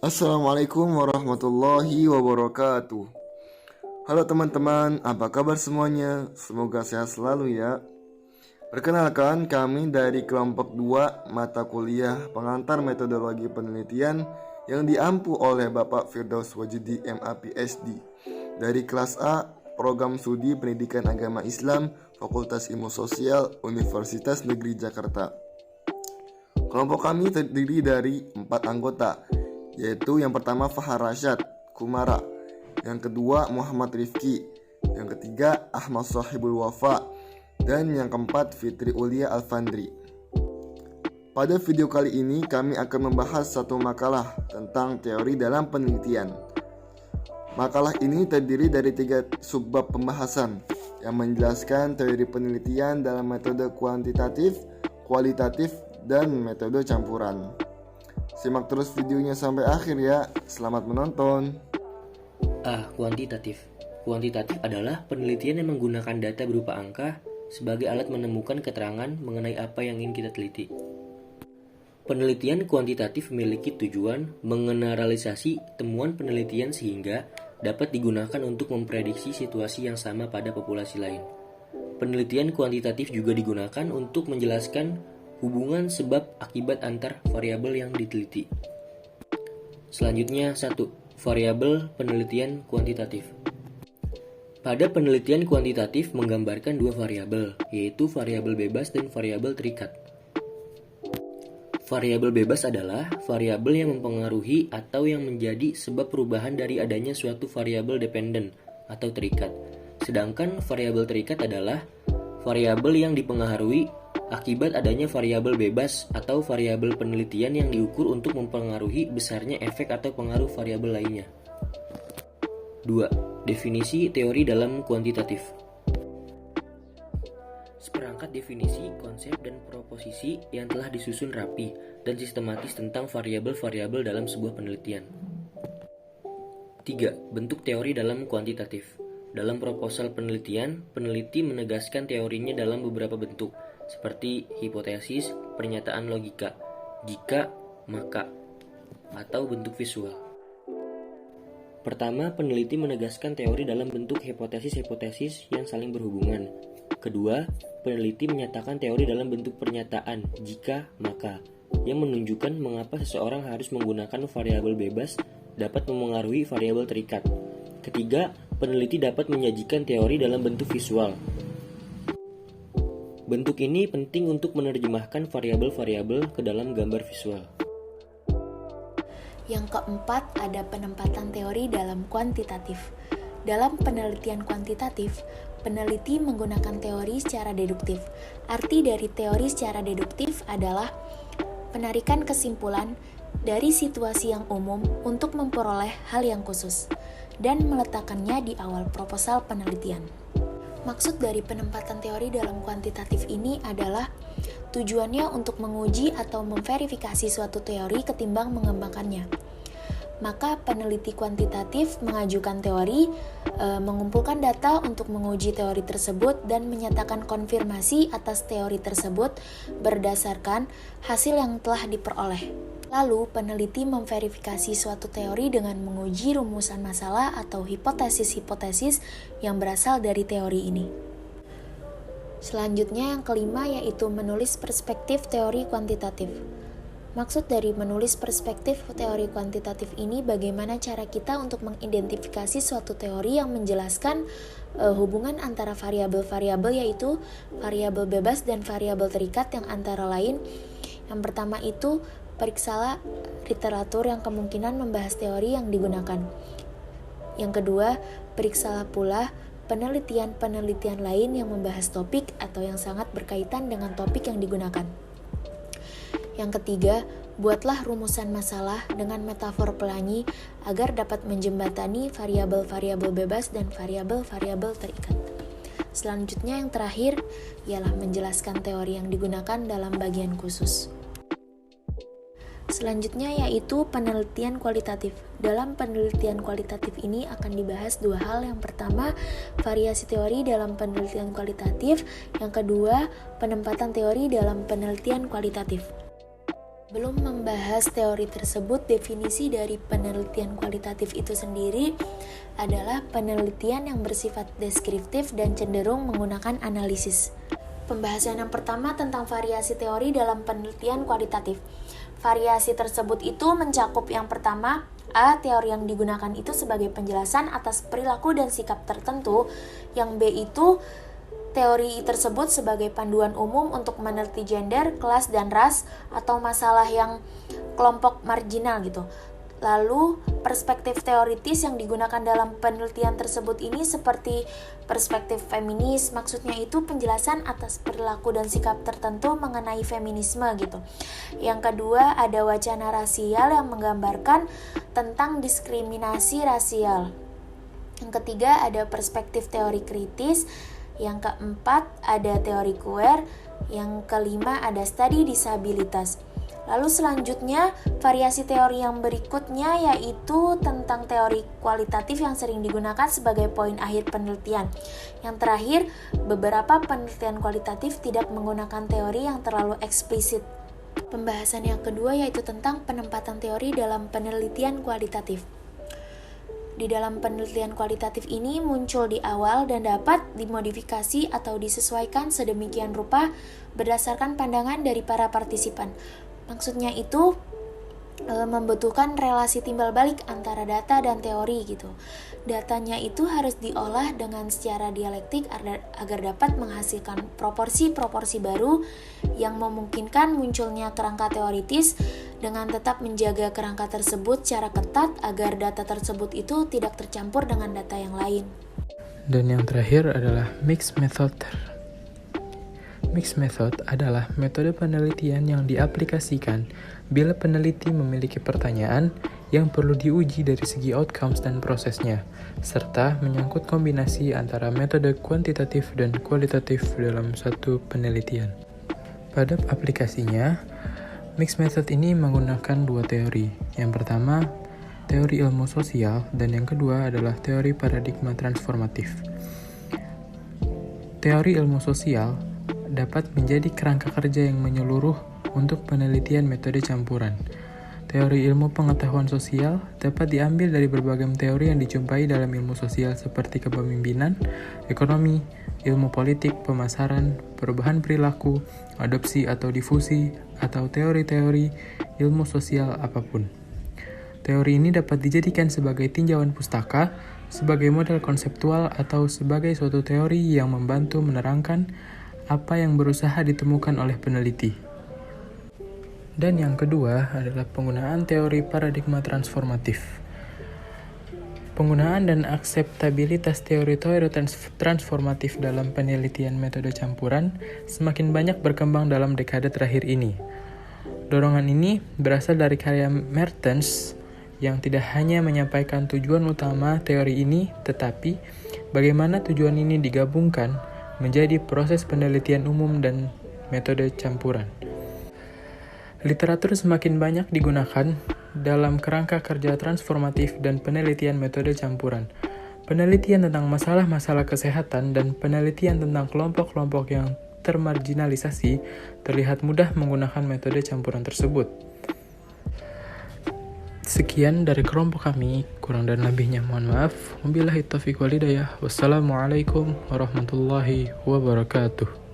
Assalamualaikum warahmatullahi wabarakatuh. Halo teman-teman, apa kabar semuanya? Semoga sehat selalu ya. Perkenalkan, kami dari kelompok 2 mata kuliah pengantar metodologi penelitian yang diampu oleh Bapak Firdaus Wajidi MA PhD dari kelas A, Program Studi Pendidikan Agama Islam, Fakultas Ilmu Sosial, Universitas Negeri Jakarta. Kelompok kami terdiri dari 4 anggota, yaitu yang pertama Fahar Rasyad Kumara, yang kedua Muhammad Rifki, yang ketiga Ahmad Sohibul Wafa, dan yang keempat Fitri Ulia Alfandri. Pada video kali ini kami akan membahas satu makalah tentang teori dalam penelitian. Makalah ini terdiri dari 3 subbab pembahasan yang menjelaskan teori penelitian dalam metode kuantitatif, kualitatif, dan metode campuran. Simak terus videonya sampai akhir ya. Selamat menonton. Kuantitatif. Kuantitatif adalah penelitian yang menggunakan data berupa angka sebagai alat menemukan keterangan mengenai apa yang ingin kita teliti. Penelitian kuantitatif memiliki tujuan mengeneralisasi temuan penelitian sehingga dapat digunakan untuk memprediksi situasi yang sama pada populasi lain. Penelitian kuantitatif juga digunakan untuk menjelaskan hubungan sebab akibat antar variabel yang diteliti. Selanjutnya, 1. Variabel penelitian kuantitatif. Pada penelitian kuantitatif menggambarkan 2 variabel, yaitu variabel bebas dan variabel terikat. Variabel bebas adalah variabel yang mempengaruhi atau yang menjadi sebab perubahan dari adanya suatu variabel dependen atau terikat. Sedangkan variabel terikat adalah variabel yang dipengaruhi akibat adanya variabel bebas atau variabel penelitian yang diukur untuk mempengaruhi besarnya efek atau pengaruh variabel lainnya. 2. Definisi teori dalam kuantitatif. Seperangkat definisi, konsep, dan proposisi yang telah disusun rapi dan sistematis tentang variabel-variabel dalam sebuah penelitian. 3. Bentuk teori dalam kuantitatif. Dalam proposal penelitian, peneliti menegaskan teorinya dalam beberapa bentuk, seperti hipotesis, pernyataan logika, jika, maka, atau bentuk visual. Pertama, peneliti menegaskan teori dalam bentuk hipotesis-hipotesis yang saling berhubungan. Kedua, peneliti menyatakan teori dalam bentuk pernyataan, jika, maka, yang menunjukkan mengapa seseorang harus menggunakan variabel bebas dapat memengaruhi variabel terikat. Ketiga, peneliti dapat menyajikan teori dalam bentuk visual. Bentuk ini penting untuk menerjemahkan variabel-variabel ke dalam gambar visual. Yang keempat, ada penempatan teori dalam kuantitatif. Dalam penelitian kuantitatif, peneliti menggunakan teori secara deduktif. Arti dari teori secara deduktif adalah penarikan kesimpulan dari situasi yang umum untuk memperoleh hal yang khusus dan meletakkannya di awal proposal penelitian. Maksud dari penempatan teori dalam kuantitatif ini adalah tujuannya untuk menguji atau memverifikasi suatu teori ketimbang mengembangkannya. Maka peneliti kuantitatif mengajukan teori, mengumpulkan data untuk menguji teori tersebut dan menyatakan konfirmasi atas teori tersebut berdasarkan hasil yang telah diperoleh. Lalu, peneliti memverifikasi suatu teori dengan menguji rumusan masalah atau hipotesis-hipotesis yang berasal dari teori ini. Selanjutnya, yang kelima yaitu menulis perspektif teori kuantitatif. Maksud dari menulis perspektif teori kuantitatif ini bagaimana cara kita untuk mengidentifikasi suatu teori yang menjelaskan hubungan antara variabel-variabel, yaitu variabel bebas dan variabel terikat yang antara lain. Yang pertama itu, periksalah literatur yang kemungkinan membahas teori yang digunakan. Yang kedua, periksalah pula penelitian-penelitian lain yang membahas topik atau yang sangat berkaitan dengan topik yang digunakan. Yang ketiga, buatlah rumusan masalah dengan metafor pelangi agar dapat menjembatani variabel-variabel bebas dan variabel-variabel terikat. Selanjutnya yang terakhir ialah menjelaskan teori yang digunakan dalam bagian khusus. Selanjutnya yaitu penelitian kualitatif. Dalam penelitian kualitatif ini akan dibahas 2 hal. Yang pertama, variasi teori dalam penelitian kualitatif. Yang kedua, penempatan teori dalam penelitian kualitatif. Belum membahas teori tersebut, definisi dari penelitian kualitatif itu sendiri adalah penelitian yang bersifat deskriptif dan cenderung menggunakan analisis. Pembahasan yang pertama tentang variasi teori dalam penelitian kualitatif. Variasi tersebut itu mencakup yang pertama, A. Teori yang digunakan itu sebagai penjelasan atas perilaku dan sikap tertentu. Yang B itu teori tersebut sebagai panduan umum untuk meneliti gender, kelas, dan ras atau masalah yang kelompok marginal gitu. Lalu perspektif teoritis yang digunakan dalam penelitian tersebut ini seperti perspektif feminis, maksudnya itu penjelasan atas perilaku dan sikap tertentu mengenai feminisme gitu. Yang kedua ada wacana rasial yang menggambarkan tentang diskriminasi rasial. Yang ketiga ada perspektif teori kritis. Yang keempat ada teori queer. Yang kelima ada studi disabilitas. Lalu selanjutnya variasi teori yang berikutnya yaitu tentang teori kualitatif yang sering digunakan sebagai poin akhir penelitian. Yang terakhir, beberapa penelitian kualitatif tidak menggunakan teori yang terlalu eksplisit. Pembahasan yang kedua yaitu tentang penempatan teori dalam penelitian kualitatif. Di dalam penelitian kualitatif ini muncul di awal dan dapat dimodifikasi atau disesuaikan sedemikian rupa berdasarkan pandangan dari para partisipan. Maksudnya itu membutuhkan relasi timbal balik antara data dan teori gitu. Datanya itu harus diolah dengan secara dialektik agar dapat menghasilkan proporsi-proporsi baru yang memungkinkan munculnya kerangka teoritis dengan tetap menjaga kerangka tersebut secara ketat agar data tersebut itu tidak tercampur dengan data yang lain. Dan yang terakhir adalah mixed method. Mixed method adalah metode penelitian yang diaplikasikan bila peneliti memiliki pertanyaan yang perlu diuji dari segi outcomes dan prosesnya, serta menyangkut kombinasi antara metode kuantitatif dan kualitatif dalam satu penelitian. Pada aplikasinya, mixed method ini menggunakan dua teori. Yang pertama, teori ilmu sosial, dan yang kedua adalah teori paradigma transformatif. Teori ilmu sosial dapat menjadi kerangka kerja yang menyeluruh untuk penelitian metode campuran. Teori ilmu pengetahuan sosial dapat diambil dari berbagai teori yang dijumpai dalam ilmu sosial seperti kepemimpinan, ekonomi, ilmu politik, pemasaran, perubahan perilaku, adopsi atau difusi, atau teori-teori ilmu sosial apapun. Teori ini dapat dijadikan sebagai tinjauan pustaka, sebagai model konseptual, atau sebagai suatu teori yang membantu menerangkan apa yang berusaha ditemukan oleh peneliti. Dan yang kedua adalah penggunaan teori paradigma transformatif. Penggunaan dan akseptabilitas teori-teori transformatif dalam penelitian metode campuran semakin banyak berkembang dalam dekade terakhir ini. Dorongan ini berasal dari karya Mertens yang tidak hanya menyampaikan tujuan utama teori ini, tetapi bagaimana tujuan ini digabungkan menjadi proses penelitian umum dan metode campuran. Literatur semakin banyak digunakan dalam kerangka kerja transformatif dan penelitian metode campuran. Penelitian tentang masalah-masalah kesehatan dan penelitian tentang kelompok-kelompok yang termarginalisasi terlihat mudah menggunakan metode campuran tersebut. Sekian dari kelompok kami, kurang dan lebihnya mohon maaf. Wabillahi taufiq wal hidayah. Wassalamualaikum warahmatullahi wabarakatuh.